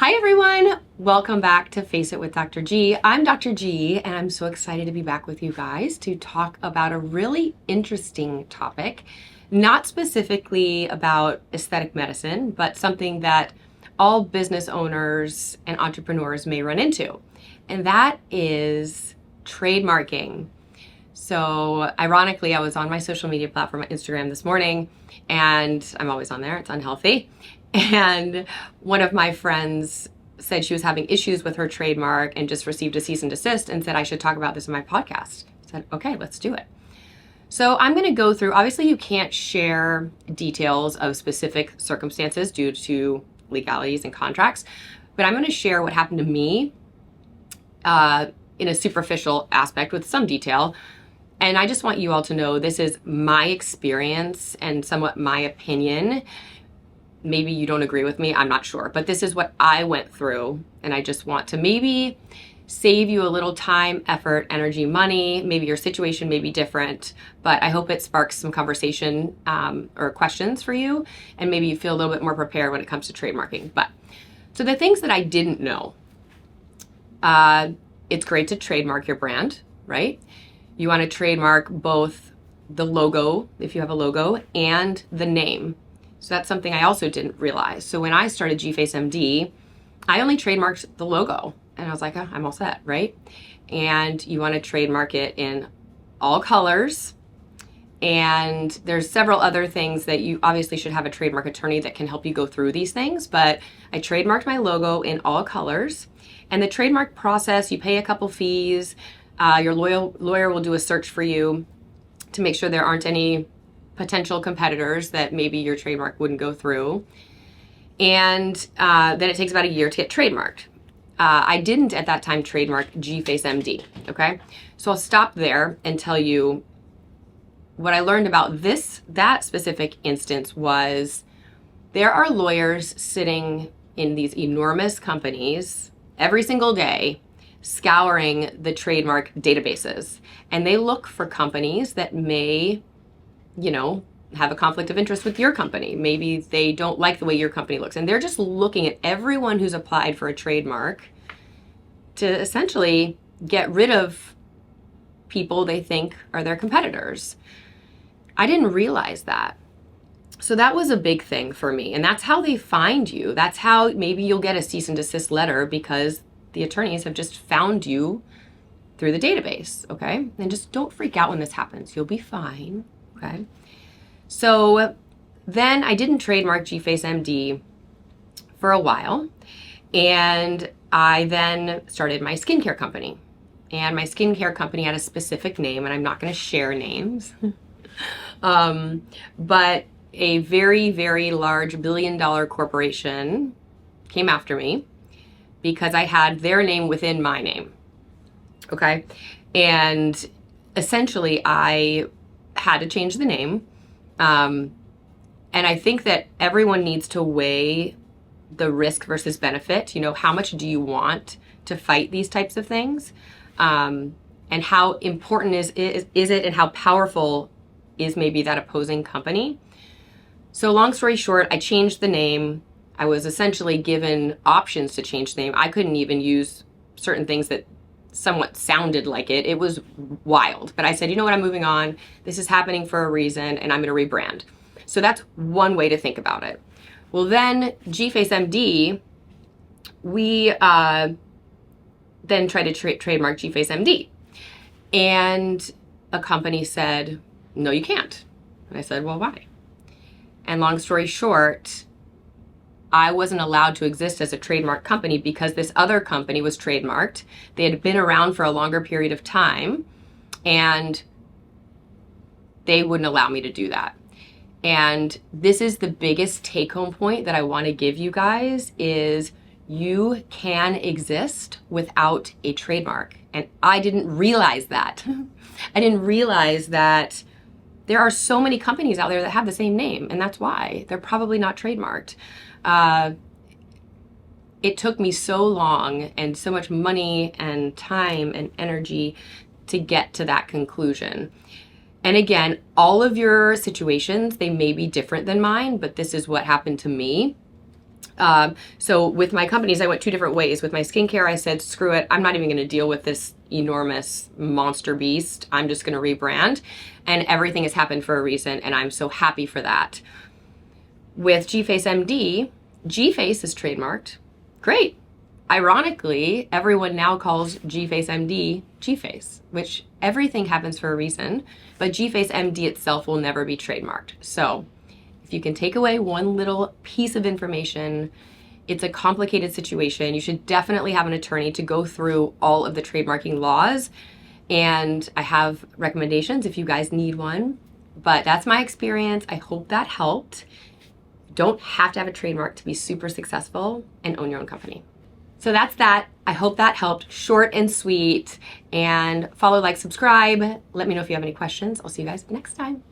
Hi everyone, welcome back to Face It with Dr. G. I'm Dr. G and I'm so excited to be back with you guys to talk about a really interesting topic, not specifically about aesthetic medicine, but something that all business owners and entrepreneurs may run into, and that is trademarking. So ironically, I was on my social media platform, Instagram, this morning, and I'm always on there, it's unhealthy. And one of my friends said she was having issues with her trademark and just received a cease and desist and said I should talk about this in my podcast. I said, okay, let's do it. So I'm going to go through, obviously you can't share details of specific circumstances due to legalities and contracts, but I'm going to share what happened to me in a superficial aspect with some detail. And I just want you all to know this is my experience and somewhat my opinion. Maybe you don't agree with me, I'm not sure, but this is what I went through, and I just want to maybe save you a little time, effort, energy, money. Maybe your situation may be different, but I hope it sparks some conversation or questions for you, and maybe you feel a little bit more prepared when it comes to trademarking. So the things that I didn't know, it's great to trademark your brand, right? You want to trademark both the logo, if you have a logo, and the name. So that's something I also didn't realize. So when I started GFaceMD, I only trademarked the logo. And I was like, oh, I'm all set, right? And you want to trademark it in all colors. And there's several other things that you obviously should have a trademark attorney that can help you go through these things. But I trademarked my logo in all colors. And the trademark process, you pay a couple fees. Your lawyer will do a search for you to make sure there aren't any potential competitors that maybe your trademark wouldn't go through. And then it takes about a year to get trademarked. I didn't at that time trademark GFaceMD, okay? So I'll stop there and tell you what I learned about that specific instance was there are lawyers sitting in these enormous companies every single day scouring the trademark databases. And they look for companies that may have a conflict of interest with your company. Maybe they don't like the way your company looks. And they're just looking at everyone who's applied for a trademark to essentially get rid of people they think are their competitors. I didn't realize that. So that was a big thing for me. And that's how they find you. That's how maybe you'll get a cease and desist letter because the attorneys have just found you through the database, okay? And just don't freak out when this happens. You'll be fine. Okay. So then I didn't trademark GFaceMD for a while, and I then started my skincare company. And my skincare company had a specific name, and I'm not going to share names, but a very, very large billion-dollar corporation came after me because I had their name within my name. Okay. And essentially I had to change the name. And I think that everyone needs to weigh the risk versus benefit. How much do you want to fight these types of things? And how important is it and how powerful is maybe that opposing company? So long story short, I changed the name. I was essentially given options to change the name. I couldn't even use certain things that somewhat sounded like it. It was wild. But I said, you know what, I'm moving on. This is happening for a reason, and I'm going to rebrand. So that's one way to think about it. Well, then GFaceMD, we then tried to trademark GFaceMD. And a company said, no, you can't. And I said, well, why? And long story short, I wasn't allowed to exist as a trademark company because this other company was trademarked. They had been around for a longer period of time, and they wouldn't allow me to do that. And this is the biggest take-home point that I want to give you guys is you can exist without a trademark. And I didn't realize that. I didn't realize that there are so many companies out there that have the same name, and that's why they're probably not trademarked. It took me so long and so much money and time and energy to get to that conclusion. And again, all of your situations, they may be different than mine, but this is what happened to me. So with my companies, I went two different ways. With my skincare, I said, screw it. I'm not even going to deal with this enormous monster beast. I'm just going to rebrand. And everything has happened for a reason. And I'm so happy for that. With GFace MD, GFace is trademarked. Great. Ironically, everyone now calls GFace MD GFace, which everything happens for a reason. But GFace MD itself will never be trademarked. So if you can take away one little piece of information, it's a complicated situation. You should definitely have an attorney to go through all of the trademarking laws. And I have recommendations if you guys need one. But that's my experience. I hope that helped. Don't have to have a trademark to be super successful and own your own company. So that's that. I hope that helped. Short and sweet. And follow, like, subscribe. Let me know if you have any questions. I'll see you guys next time.